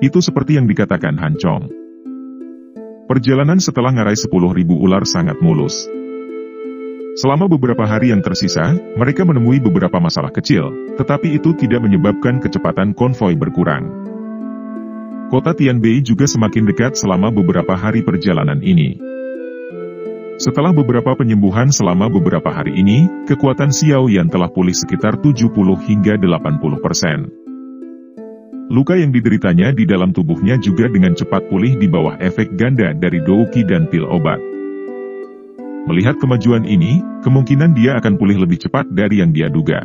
Itu seperti yang dikatakan Han Chong. Perjalanan setelah ngarai 10.000 ular sangat mulus. Selama beberapa hari yang tersisa, mereka menemui beberapa masalah kecil, tetapi itu tidak menyebabkan kecepatan konvoi berkurang. Kota Tianbei juga semakin dekat selama beberapa hari perjalanan ini. Setelah beberapa penyembuhan selama beberapa hari ini, kekuatan Xiao Yan telah pulih sekitar 70 hingga 80%. Luka yang dideritanya di dalam tubuhnya juga dengan cepat pulih di bawah efek ganda dari douqi dan pil obat. Melihat kemajuan ini, kemungkinan dia akan pulih lebih cepat dari yang dia duga.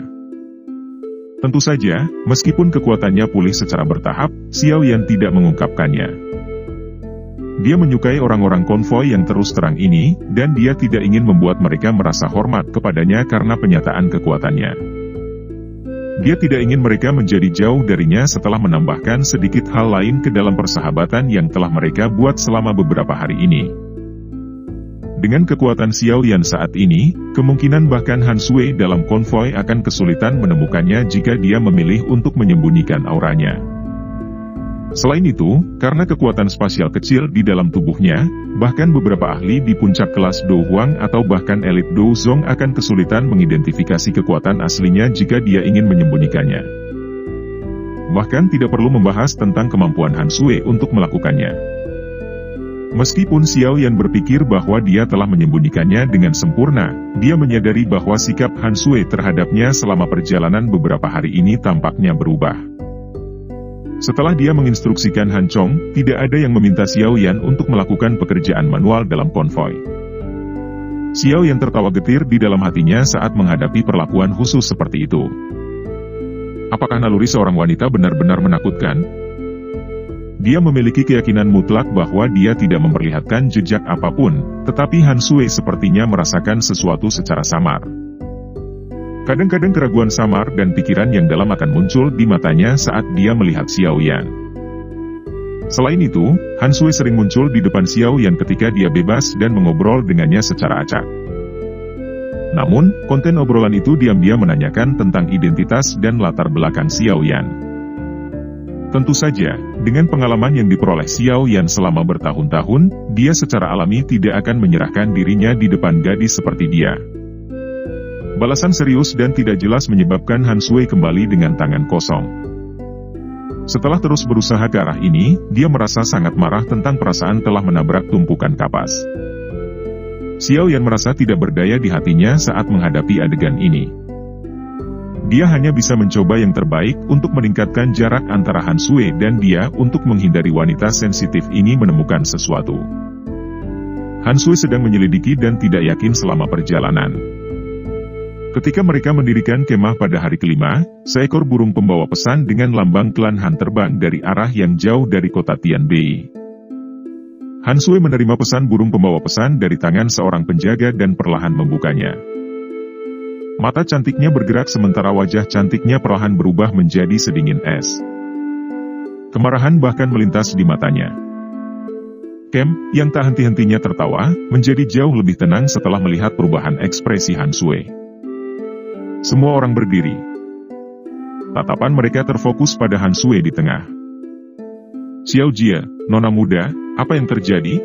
Tentu saja, meskipun kekuatannya pulih secara bertahap, Xiao Yan tidak mengungkapkannya. Dia menyukai orang-orang konvoi yang terus terang ini, dan dia tidak ingin membuat mereka merasa hormat kepadanya karena penyataan kekuatannya. Dia tidak ingin mereka menjadi jauh darinya setelah menambahkan sedikit hal lain ke dalam persahabatan yang telah mereka buat selama beberapa hari ini. Dengan kekuatan Xiao Yan saat ini, kemungkinan bahkan Han Sui dalam konvoi akan kesulitan menemukannya jika dia memilih untuk menyembunyikan auranya. Selain itu, karena kekuatan spasial kecil di dalam tubuhnya, bahkan beberapa ahli di puncak kelas Do Huang atau bahkan elit Do Zong akan kesulitan mengidentifikasi kekuatan aslinya jika dia ingin menyembunyikannya. Bahkan tidak perlu membahas tentang kemampuan Han Sui untuk melakukannya. Meskipun Xiao Yan berpikir bahwa dia telah menyembunyikannya dengan sempurna, dia menyadari bahwa sikap Han Sui terhadapnya selama perjalanan beberapa hari ini tampaknya berubah. Setelah dia menginstruksikan Han Chong, tidak ada yang meminta Xiao Yan untuk melakukan pekerjaan manual dalam konvoi. Xiao Yan tertawa getir di dalam hatinya saat menghadapi perlakuan khusus seperti itu. Apakah naluri seorang wanita benar-benar menakutkan? Dia memiliki keyakinan mutlak bahwa dia tidak memperlihatkan jejak apapun, tetapi Han Sui sepertinya merasakan sesuatu secara samar. Kadang-kadang keraguan samar dan pikiran yang dalam akan muncul di matanya saat dia melihat Xiao Yan. Selain itu, Han Sui sering muncul di depan Xiao Yan ketika dia bebas dan mengobrol dengannya secara acak. Namun, konten obrolan itu diam-diam menanyakan tentang identitas dan latar belakang Xiao Yan. Tentu saja, dengan pengalaman yang diperoleh Xiao Yan selama bertahun-tahun, dia secara alami tidak akan menyerahkan dirinya di depan gadis seperti dia. Balasan serius dan tidak jelas menyebabkan Han Sui kembali dengan tangan kosong. Setelah terus berusaha ke arah ini, dia merasa sangat marah tentang perasaan telah menabrak tumpukan kapas. Xiao Yan merasa tidak berdaya di hatinya saat menghadapi adegan ini. Dia hanya bisa mencoba yang terbaik untuk meningkatkan jarak antara Han Sui dan dia untuk menghindari wanita sensitif ini menemukan sesuatu. Han Sui sedang menyelidiki dan tidak yakin selama perjalanan. Ketika mereka mendirikan kemah pada hari kelima, seekor burung pembawa pesan dengan lambang klan Han terbang dari arah yang jauh dari kota Tianbei. Han Sui menerima pesan burung pembawa pesan dari tangan seorang penjaga dan perlahan membukanya. Mata cantiknya bergerak sementara wajah cantiknya perlahan berubah menjadi sedingin es. Kemarahan bahkan melintas di matanya. Kem, yang tak henti-hentinya tertawa, menjadi jauh lebih tenang setelah melihat perubahan ekspresi Han Sui. Semua orang berdiri. Tatapan mereka terfokus pada Han Sui di tengah. Xiao Jie, nona muda, apa yang terjadi?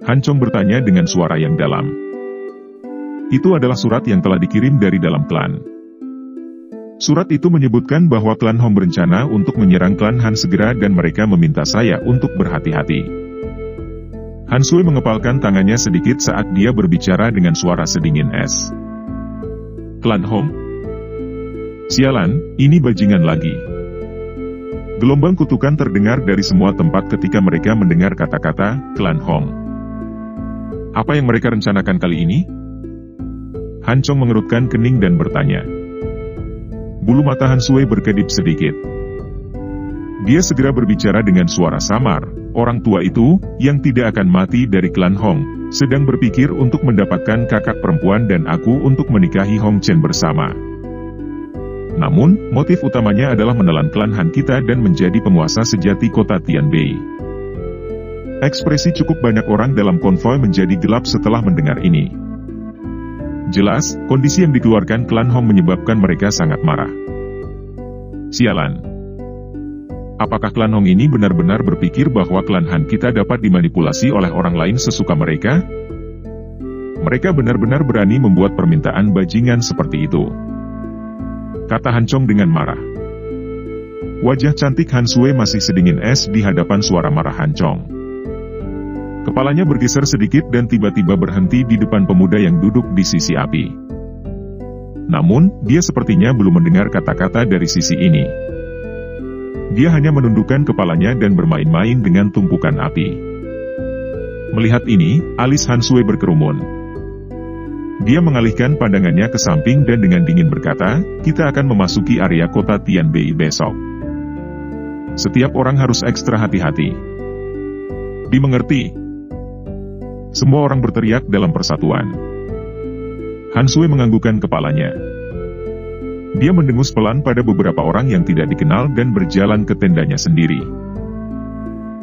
Han Chong bertanya dengan suara yang dalam. Itu adalah surat yang telah dikirim dari dalam klan. Surat itu menyebutkan bahwa klan Hong berencana untuk menyerang klan Han segera dan mereka meminta saya untuk berhati-hati. Han Sui mengepalkan tangannya sedikit saat dia berbicara dengan suara sedingin es. Klan Hong? Sialan, ini bajingan lagi. Gelombang kutukan terdengar dari semua tempat ketika mereka mendengar kata-kata klan Hong. Apa yang mereka rencanakan kali ini? Han Chong mengerutkan kening dan bertanya. Bulu mata Han Sui berkedip sedikit. Dia segera berbicara dengan suara samar. Orang tua itu, yang tidak akan mati dari klan Hong, sedang berpikir untuk mendapatkan kakak perempuan dan aku untuk menikahi Hong Chen bersama. Namun, motif utamanya adalah menelan klan Han kita dan menjadi penguasa sejati kota Tianbei. Ekspresi cukup banyak orang dalam konvoi menjadi gelap setelah mendengar ini. Jelas, kondisi yang dikeluarkan klan Hong menyebabkan mereka sangat marah. Sialan. apakah klan Hong ini benar-benar berpikir bahwa klan Han kita dapat dimanipulasi oleh orang lain sesuka mereka? Mereka benar-benar berani membuat permintaan bajingan seperti itu, kata Han Chong dengan marah. Wajah cantik Han Sui masih sedingin es di hadapan suara marah Han Chong. Kepalanya bergeser sedikit dan tiba-tiba berhenti di depan pemuda yang duduk di sisi api. Namun, dia sepertinya belum mendengar kata-kata dari sisi ini. Dia hanya menundukkan kepalanya dan bermain-main dengan tumpukan api. Melihat ini, alis Han Sui berkerumun. Dia mengalihkan pandangannya ke samping dan dengan dingin berkata, "Kita akan memasuki area kota Tianbei besok. Setiap orang harus ekstra hati-hati." Dimengerti? Semua orang berteriak dalam persatuan. Han Sui menganggukkan kepalanya. Dia mendengus pelan pada beberapa orang yang tidak dikenal dan berjalan ke tendanya sendiri.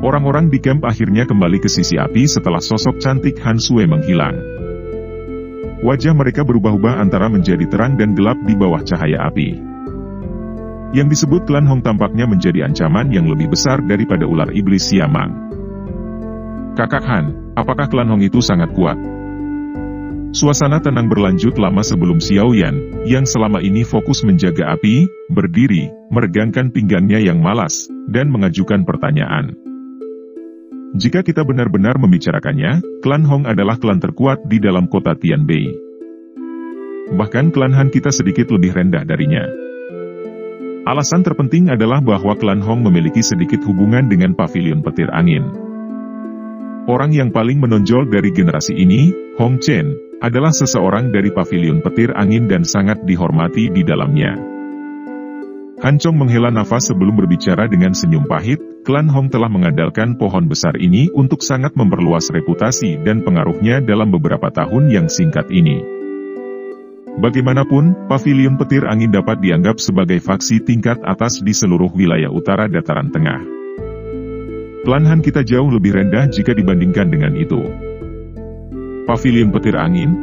Orang-orang di camp akhirnya kembali ke sisi api setelah sosok cantik Han Sui menghilang. Wajah mereka berubah-ubah antara menjadi terang dan gelap di bawah cahaya api. Yang disebut klan Hong tampaknya menjadi ancaman yang lebih besar daripada ular iblis Siamang. "Kakak Han, apakah klan Hong itu sangat kuat?" Suasana tenang berlanjut lama sebelum Xiao Yan, yang selama ini fokus menjaga api, berdiri, meregangkan pinggangnya yang malas, dan mengajukan pertanyaan. "Jika kita benar-benar membicarakannya, klan Hong adalah klan terkuat di dalam kota Tianbei. Bahkan klan Han kita sedikit lebih rendah darinya. Alasan terpenting adalah bahwa klan Hong memiliki sedikit hubungan dengan pavilion petir angin. Orang yang paling menonjol dari generasi ini, Hong Chen, adalah seseorang dari pavilion petir angin dan sangat dihormati di dalamnya." Han Chong menghela nafas sebelum berbicara dengan senyum pahit. Klan Hong telah mengandalkan pohon besar ini untuk sangat memperluas reputasi dan pengaruhnya dalam beberapa tahun yang singkat ini. Bagaimanapun, pavilion petir angin dapat dianggap sebagai faksi tingkat atas di seluruh wilayah utara dataran tengah. Klan Han kita jauh lebih rendah jika dibandingkan dengan itu. Pavilion petir angin?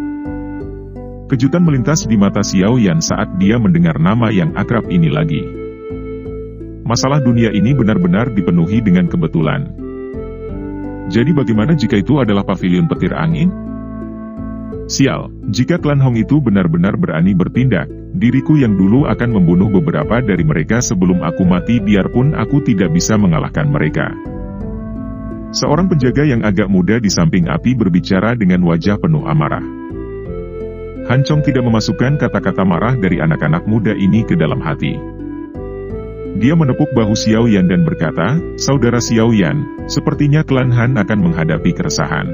Kejutan melintas di mata Xiao Yan saat dia mendengar nama yang akrab ini lagi. Masalah dunia ini benar-benar dipenuhi dengan kebetulan. Jadi bagaimana jika itu adalah pavilion petir angin? Sial, jika klan Hong itu benar-benar berani bertindak, diriku yang dulu akan membunuh beberapa dari mereka sebelum aku mati biarpun aku tidak bisa mengalahkan mereka. Seorang penjaga yang agak muda di samping api berbicara dengan wajah penuh amarah. Han Chong tidak memasukkan kata-kata marah dari anak-anak muda ini ke dalam hati. Dia menepuk bahu Xiao Yan dan berkata, "Saudara Xiao Yan, sepertinya klan Han akan menghadapi keresahan.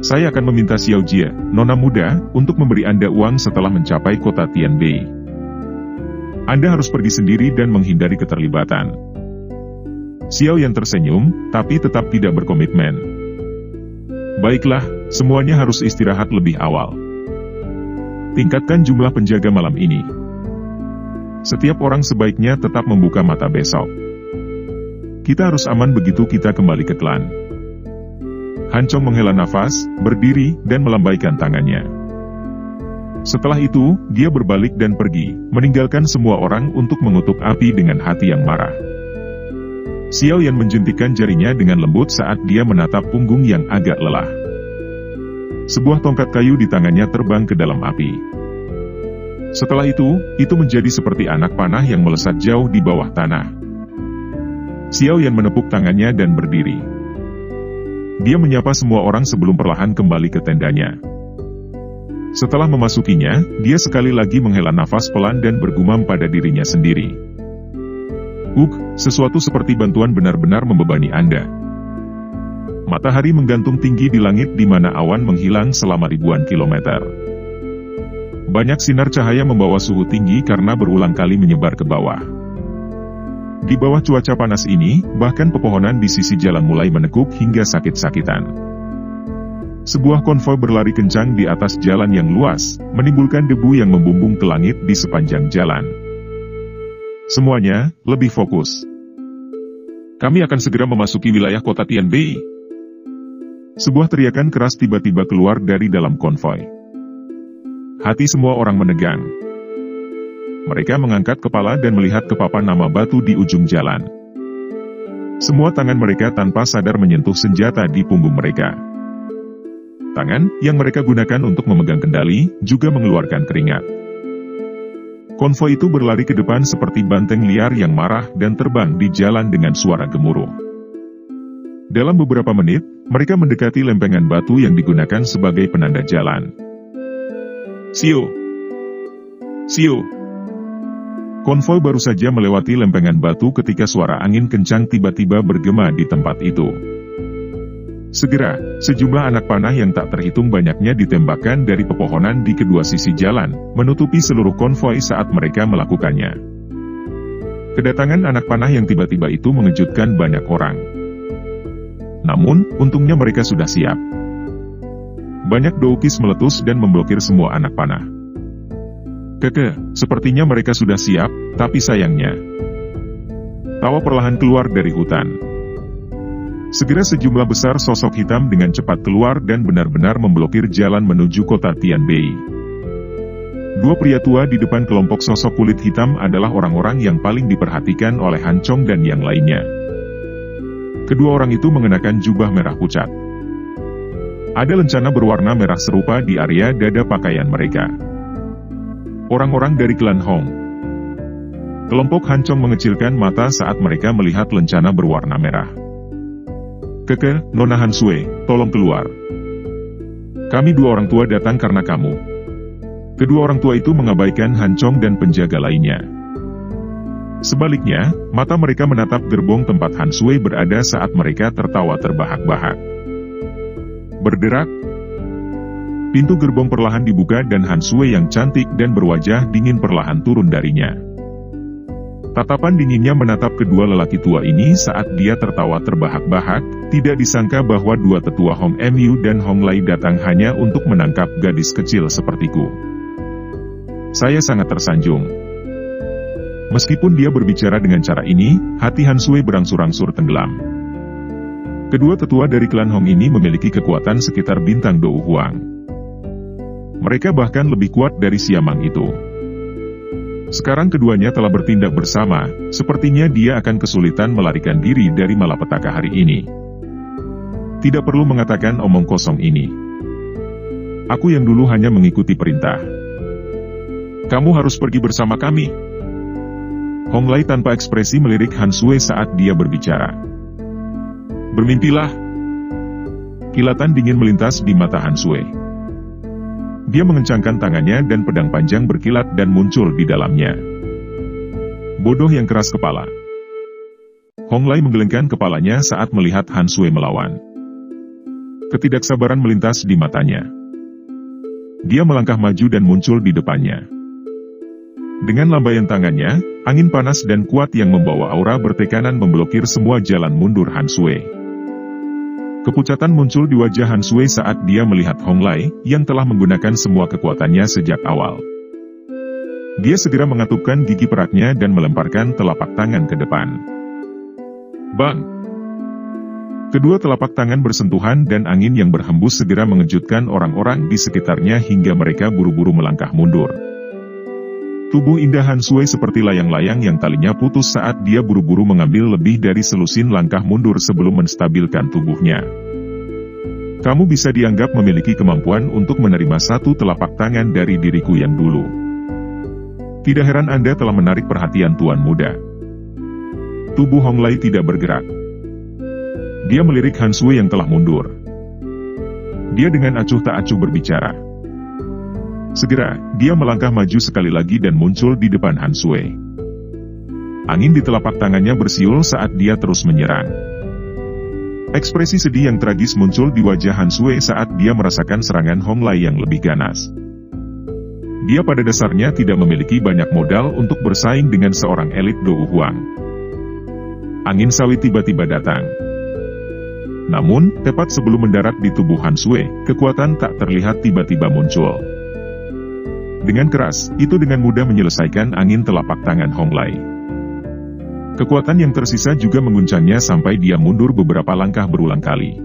Saya akan meminta Xiao Jie, nona muda, untuk memberi Anda uang setelah mencapai kota Tianbei. Anda harus pergi sendiri dan menghindari keterlibatan." Xiao Yan tersenyum, tapi tetap tidak berkomitmen. "Baiklah, semuanya harus istirahat lebih awal. Tingkatkan jumlah penjaga malam ini. Setiap orang sebaiknya tetap membuka mata besok. Kita harus aman begitu kita kembali ke klan." Han Chong menghela nafas, berdiri, dan melambaikan tangannya. Setelah itu, dia berbalik dan pergi, meninggalkan semua orang untuk mengutuk api dengan hati yang marah. Xiao Yan menjentikan jarinya dengan lembut saat dia menatap punggung yang agak lelah. Sebuah tongkat kayu di tangannya terbang ke dalam api. Setelah itu menjadi seperti anak panah yang melesat jauh di bawah tanah. Xiao Yan menepuk tangannya dan berdiri. Dia menyapa semua orang sebelum perlahan kembali ke tendanya. Setelah memasukinya, dia sekali lagi menghela nafas pelan dan bergumam pada dirinya sendiri. Sesuatu seperti bantuan benar-benar membebani Anda." Matahari menggantung tinggi di langit di mana awan menghilang selama ribuan kilometer. Banyak sinar cahaya membawa suhu tinggi karena berulang kali menyebar ke bawah. Di bawah cuaca panas ini, bahkan pepohonan di sisi jalan mulai menekuk hingga sakit-sakitan. Sebuah konvoi berlari kencang di atas jalan yang luas, menimbulkan debu yang membumbung ke langit di sepanjang jalan. Semuanya, lebih fokus. "Kami akan segera memasuki wilayah kota Tianbei." Sebuah teriakan keras tiba-tiba keluar dari dalam konvoi. Hati semua orang menegang. Mereka mengangkat kepala dan melihat ke papan nama batu di ujung jalan. Semua tangan mereka tanpa sadar menyentuh senjata di punggung mereka. Tangan yang mereka gunakan untuk memegang kendali juga mengeluarkan keringat. Konvoi itu berlari ke depan seperti banteng liar yang marah dan terbang di jalan dengan suara gemuruh. Dalam beberapa menit, mereka mendekati lempengan batu yang digunakan sebagai penanda jalan. Siu! Siu! Konvoi baru saja melewati lempengan batu ketika suara angin kencang tiba-tiba bergema di tempat itu. Segera, sejumlah anak panah yang tak terhitung banyaknya ditembakkan dari pepohonan di kedua sisi jalan, menutupi seluruh konvoi saat mereka melakukannya. Kedatangan anak panah yang tiba-tiba itu mengejutkan banyak orang. Namun, untungnya mereka sudah siap. Banyak doukis meletus dan memblokir semua anak panah. Sepertinya mereka sudah siap, tapi sayangnya. Tawa perlahan keluar dari hutan. Segera sejumlah besar sosok hitam dengan cepat keluar dan benar-benar memblokir jalan menuju kota Tianbei. Dua pria tua di depan kelompok sosok kulit hitam adalah orang-orang yang paling diperhatikan oleh Han Chong dan yang lainnya. Kedua orang itu mengenakan jubah merah pucat. Ada lencana berwarna merah serupa di area dada pakaian mereka. Orang-orang dari klan Hong. Kelompok Han Chong mengecilkan mata saat mereka melihat lencana berwarna merah. Nona Han Sui, tolong keluar. Kami dua orang tua datang karena kamu. Kedua orang tua itu mengabaikan Han Chong dan penjaga lainnya. Sebaliknya, mata mereka menatap gerbong tempat Han Sui berada saat mereka tertawa terbahak-bahak. Berderak. Pintu gerbong perlahan dibuka dan Han Sui yang cantik dan berwajah dingin perlahan turun darinya. Tatapan dinginnya menatap kedua lelaki tua ini saat dia tertawa terbahak-bahak, tidak disangka bahwa dua tetua Hong Mu dan Hong Lai datang hanya untuk menangkap gadis kecil sepertiku. Saya sangat tersanjung. Meskipun dia berbicara dengan cara ini, hati Han Sui berangsur-angsur tenggelam. Kedua tetua dari klan Hong ini memiliki kekuatan sekitar bintang Dou Huang. Mereka bahkan lebih kuat dari Siamang itu. Sekarang keduanya telah bertindak bersama, sepertinya dia akan kesulitan melarikan diri dari malapetaka hari ini. Tidak perlu mengatakan omong kosong ini. Aku yang dulu hanya mengikuti perintah. Kamu harus pergi bersama kami. Hong Lai tanpa ekspresi melirik Han Sui saat dia berbicara. Bermimpilah. Kilatan dingin melintas di mata Han Sui. Dia mengencangkan tangannya dan pedang panjang berkilat dan muncul di dalamnya. Bodoh yang keras kepala. Hong Lai menggelengkan kepalanya saat melihat Han Sui melawan. Ketidaksabaran melintas di matanya. Dia melangkah maju dan muncul di depannya. Dengan lambaian tangannya, angin panas dan kuat yang membawa aura bertekanan memblokir semua jalan mundur Han Sui. Kepucatan muncul di wajah Han Sui saat dia melihat Hong Lai, yang telah menggunakan semua kekuatannya sejak awal. Dia segera mengatupkan gigi peraknya dan melemparkan telapak tangan ke depan. Bang! Kedua telapak tangan bersentuhan dan angin yang berhembus segera mengejutkan orang-orang di sekitarnya hingga mereka buru-buru melangkah mundur. Tubuh indah Han Sui seperti layang-layang yang talinya putus saat dia buru-buru mengambil lebih dari selusin langkah mundur sebelum menstabilkan tubuhnya. Kamu bisa dianggap memiliki kemampuan untuk menerima satu telapak tangan dari diriku yang dulu. Tidak heran Anda telah menarik perhatian tuan muda. Tubuh Hong Lai tidak bergerak. Dia melirik Han Sui yang telah mundur. Dia dengan acuh tak acuh berbicara. Segera, dia melangkah maju sekali lagi dan muncul di depan Han Sui. Angin di telapak tangannya bersiul saat dia terus menyerang. Ekspresi sedih yang tragis muncul di wajah Han Sui saat dia merasakan serangan Hong Lai yang lebih ganas. Dia pada dasarnya tidak memiliki banyak modal untuk bersaing dengan seorang elit Dou Huang. Angin sawi tiba-tiba datang. Namun, tepat sebelum mendarat di tubuh Han Sui, kekuatan tak terlihat tiba-tiba muncul. Dengan keras, itu dengan mudah menyelesaikan angin telapak tangan Hong Lai. Kekuatan yang tersisa juga mengguncangnya sampai dia mundur beberapa langkah berulang kali.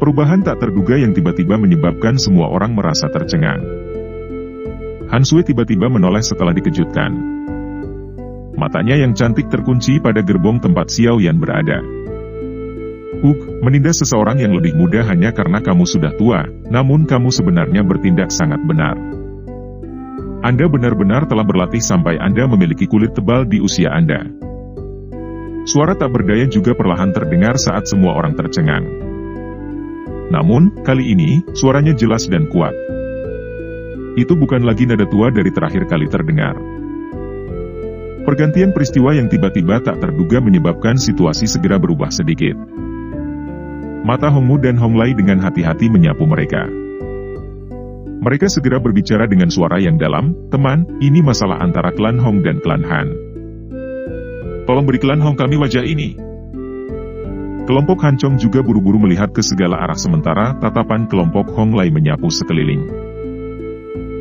Perubahan tak terduga yang tiba-tiba menyebabkan semua orang merasa tercengang. Han Sui tiba-tiba menoleh setelah dikejutkan. Matanya yang cantik terkunci pada gerbong tempat Xiao Yan berada. Menindas seseorang yang lebih muda hanya karena kamu sudah tua, namun kamu sebenarnya bertindak sangat benar. Anda benar-benar telah berlatih sampai Anda memiliki kulit tebal di usia Anda. Suara tak berdaya juga perlahan terdengar saat semua orang tercengang. Namun, kali ini, suaranya jelas dan kuat. Itu bukan lagi nada tua dari terakhir kali terdengar. Pergantian peristiwa yang tiba-tiba tak terduga menyebabkan situasi segera berubah sedikit. Mata Hongmu dan Honglai dengan hati-hati menyapu mereka. Mereka segera berbicara dengan suara yang dalam, "Teman, ini masalah antara klan Hong dan klan Han. Tolong beri klan Hong kami wajah ini." Kelompok Han Chong juga buru-buru melihat ke segala arah sementara tatapan kelompok Honglai menyapu sekeliling.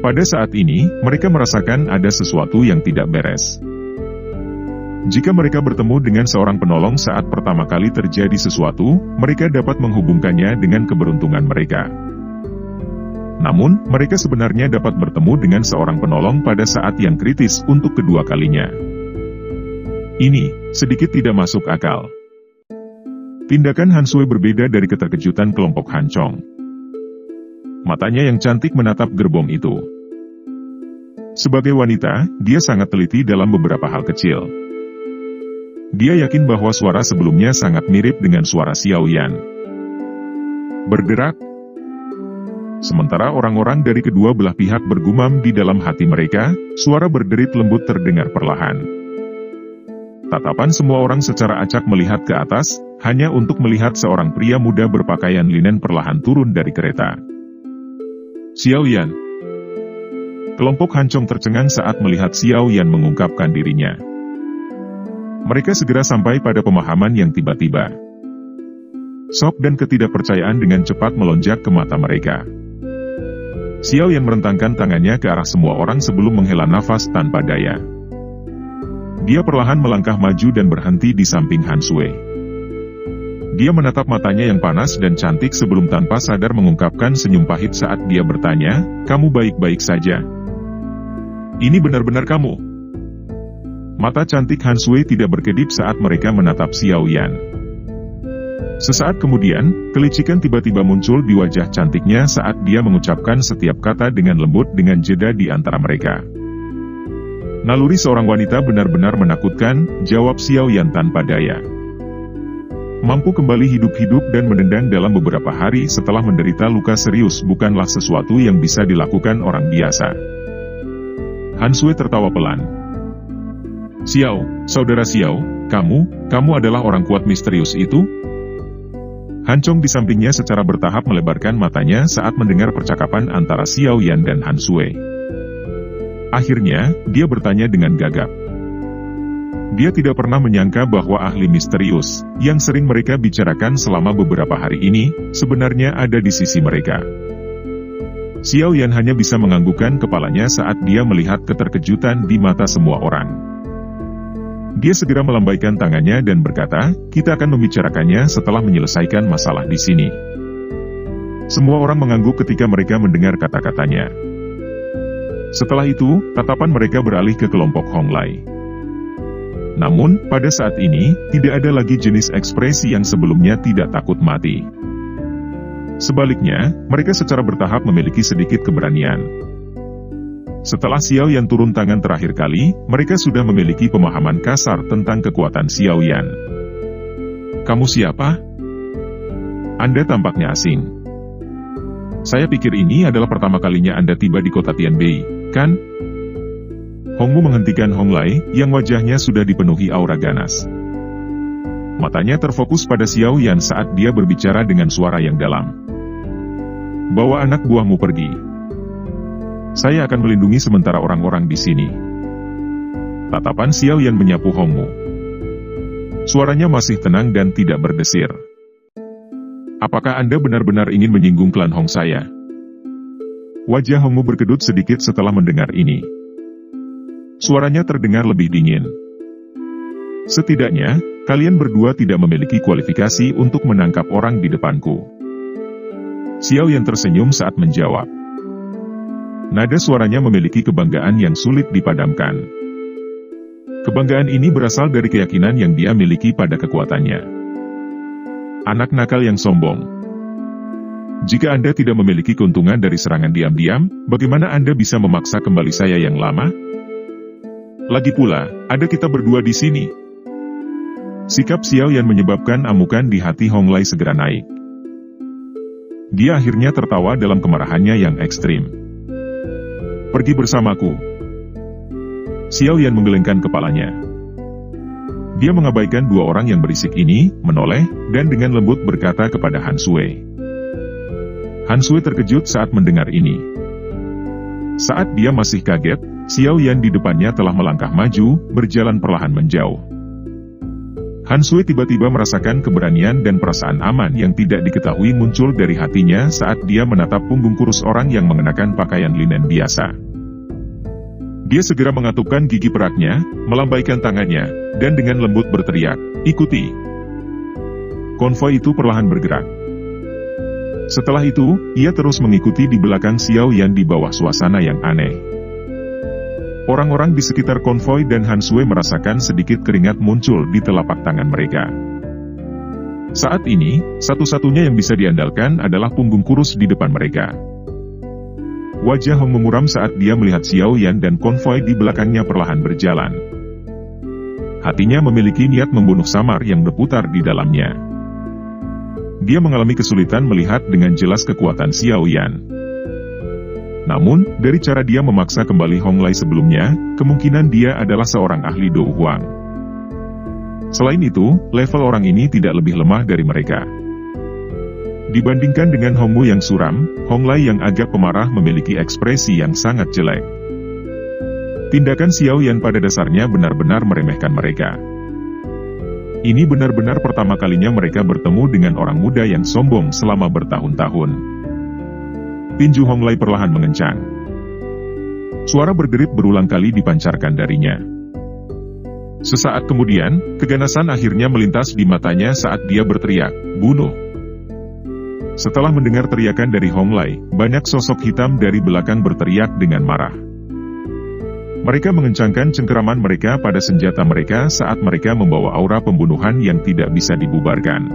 Pada saat ini, mereka merasakan ada sesuatu yang tidak beres. Jika mereka bertemu dengan seorang penolong saat pertama kali terjadi sesuatu, mereka dapat menghubungkannya dengan keberuntungan mereka. Namun, mereka sebenarnya dapat bertemu dengan seorang penolong pada saat yang kritis untuk kedua kalinya. Ini sedikit tidak masuk akal. Tindakan Han Sui berbeda dari keterkejutan kelompok Han Chong. Matanya yang cantik menatap gerbong itu. Sebagai wanita, dia sangat teliti dalam beberapa hal kecil. Dia yakin bahwa suara sebelumnya sangat mirip dengan suara Xiao Yan. Bergerak. Sementara orang-orang dari kedua belah pihak bergumam di dalam hati mereka, suara berderit lembut terdengar perlahan. Tatapan semua orang secara acak melihat ke atas, hanya untuk melihat seorang pria muda berpakaian linen perlahan turun dari kereta. Xiao Yan. Kelompok Han Chong tercengang saat melihat Xiao Yan mengungkapkan dirinya. Mereka segera sampai pada pemahaman yang tiba-tiba. Shock dan ketidakpercayaan dengan cepat melonjak ke mata mereka. Xiao Yan merentangkan tangannya ke arah semua orang sebelum menghela nafas tanpa daya. Dia perlahan melangkah maju dan berhenti di samping Han Sui. Dia menatap matanya yang panas dan cantik sebelum tanpa sadar mengungkapkan senyum pahit saat dia bertanya, "Kamu baik-baik saja? Ini benar-benar kamu?" Mata cantik Han Sui tidak berkedip saat mereka menatap Xiao Yan. Sesaat kemudian, kelicikan tiba-tiba muncul di wajah cantiknya saat dia mengucapkan setiap kata dengan lembut dengan jeda di antara mereka. "Naluri seorang wanita benar-benar menakutkan," jawab Xiao Yan tanpa daya. Mampu kembali hidup-hidup dan mendendang dalam beberapa hari setelah menderita luka serius bukanlah sesuatu yang bisa dilakukan orang biasa. Han Sui tertawa pelan. "Xiao, saudara Xiao, kamu adalah orang kuat misterius itu?" Han Chong di sampingnya secara bertahap melebarkan matanya saat mendengar percakapan antara Xiao Yan dan Han Sui. Akhirnya, dia bertanya dengan gagap. Dia tidak pernah menyangka bahwa ahli misterius, yang sering mereka bicarakan selama beberapa hari ini, sebenarnya ada di sisi mereka. Xiao Yan hanya bisa menganggukkan kepalanya saat dia melihat keterkejutan di mata semua orang. Dia segera melambaikan tangannya dan berkata, "Kita akan membicarakannya setelah menyelesaikan masalah di sini." Semua orang mengangguk ketika mereka mendengar kata-katanya. Setelah itu, tatapan mereka beralih ke kelompok Honglai. Namun, pada saat ini, tidak ada lagi jenis ekspresi yang sebelumnya tidak takut mati. Sebaliknya, mereka secara bertahap memiliki sedikit keberanian. Setelah Xiao Yan turun tangan terakhir kali, mereka sudah memiliki pemahaman kasar tentang kekuatan Xiao Yan. "Kamu siapa? Anda tampaknya asing. Saya pikir ini adalah pertama kalinya Anda tiba di kota Tianbei, kan?" Hongmu menghentikan Honglai, yang wajahnya sudah dipenuhi aura ganas. Matanya terfokus pada Xiao Yan saat dia berbicara dengan suara yang dalam. "Bawa anak buahmu pergi. Saya akan melindungi sementara orang-orang di sini." Tatapan Xiao Yan menyapu Hongmu. Suaranya masih tenang dan tidak berdesir. "Apakah Anda benar-benar ingin menyinggung klan Hong saya?" Wajah Hongmu berkedut sedikit setelah mendengar ini. Suaranya terdengar lebih dingin. "Setidaknya, kalian berdua tidak memiliki kualifikasi untuk menangkap orang di depanku." Xiao Yan tersenyum saat menjawab. Nada suaranya memiliki kebanggaan yang sulit dipadamkan. Kebanggaan ini berasal dari keyakinan yang dia miliki pada kekuatannya. Anak nakal yang sombong. Jika Anda tidak memiliki keuntungan dari serangan diam-diam, bagaimana Anda bisa memaksa kembali saya yang lama? Lagi pula, ada kita berdua di sini. Sikap Xiao Yan menyebabkan amukan di hati Hong Lei segera naik. Dia akhirnya tertawa dalam kemarahannya yang ekstrim. Pergi bersamaku. Xiao Yan menggelengkan kepalanya. Dia mengabaikan dua orang yang berisik ini, menoleh, dan dengan lembut berkata kepada Han Sui. Han Sui terkejut saat mendengar ini. Saat dia masih kaget, Xiao Yan di depannya telah melangkah maju, berjalan perlahan menjauh. Han Sui tiba-tiba merasakan keberanian dan perasaan aman yang tidak diketahui muncul dari hatinya saat dia menatap punggung kurus orang yang mengenakan pakaian linen biasa. Dia segera mengatupkan gigi peraknya, melambaikan tangannya, dan dengan lembut berteriak, "Ikuti!" Konvoi itu perlahan bergerak. Setelah itu, ia terus mengikuti di belakang Xiao Yan di bawah suasana yang aneh. Orang-orang di sekitar konvoi dan Han Sui merasakan sedikit keringat muncul di telapak tangan mereka. Saat ini, satu-satunya yang bisa diandalkan adalah punggung kurus di depan mereka. Wajah Hong memuram saat dia melihat Xiao Yan dan konvoi di belakangnya perlahan berjalan. Hatinya memiliki niat membunuh samar yang berputar di dalamnya. Dia mengalami kesulitan melihat dengan jelas kekuatan Xiao Yan. Namun, dari cara dia memaksa kembali Hong Lei sebelumnya, kemungkinan dia adalah seorang ahli Dou Huang. Selain itu, level orang ini tidak lebih lemah dari mereka. Dibandingkan dengan Hong Mu yang suram, Hong Lei yang agak pemarah memiliki ekspresi yang sangat jelek. Tindakan Xiao Yan pada dasarnya benar-benar meremehkan mereka. Ini benar-benar pertama kalinya mereka bertemu dengan orang muda yang sombong selama bertahun-tahun. Tinju Hong Lei perlahan mengencang. Suara berderit berulang kali dipancarkan darinya. Sesaat kemudian, keganasan akhirnya melintas di matanya saat dia berteriak, "Bunuh!" Setelah mendengar teriakan dari Hong Lei, banyak sosok hitam dari belakang berteriak dengan marah. Mereka mengencangkan cengkeraman mereka pada senjata mereka saat mereka membawa aura pembunuhan yang tidak bisa dibubarkan.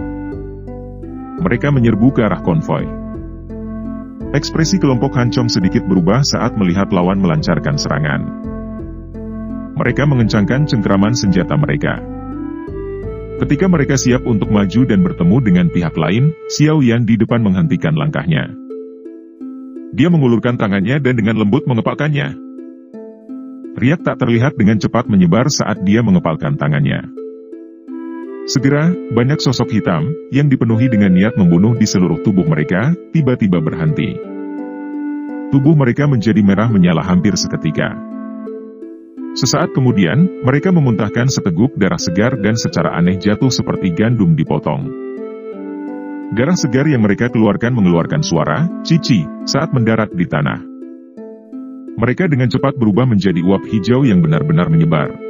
Mereka menyerbu ke arah konvoi. Ekspresi kelompok Han Chong sedikit berubah saat melihat lawan melancarkan serangan. Mereka mengencangkan cengkeraman senjata mereka. Ketika mereka siap untuk maju dan bertemu dengan pihak lain, Xiao Yan di depan menghentikan langkahnya. Dia mengulurkan tangannya dan dengan lembut mengepalkannya. Riak tak terlihat dengan cepat menyebar saat dia mengepalkan tangannya. Segera, banyak sosok hitam, yang dipenuhi dengan niat membunuh di seluruh tubuh mereka, tiba-tiba berhenti. Tubuh mereka menjadi merah menyala hampir seketika. Sesaat kemudian, mereka memuntahkan seteguk darah segar dan secara aneh jatuh seperti gandum dipotong. Darah segar yang mereka keluarkan mengeluarkan suara, cici, saat mendarat di tanah. Mereka dengan cepat berubah menjadi uap hijau yang benar-benar menyebar.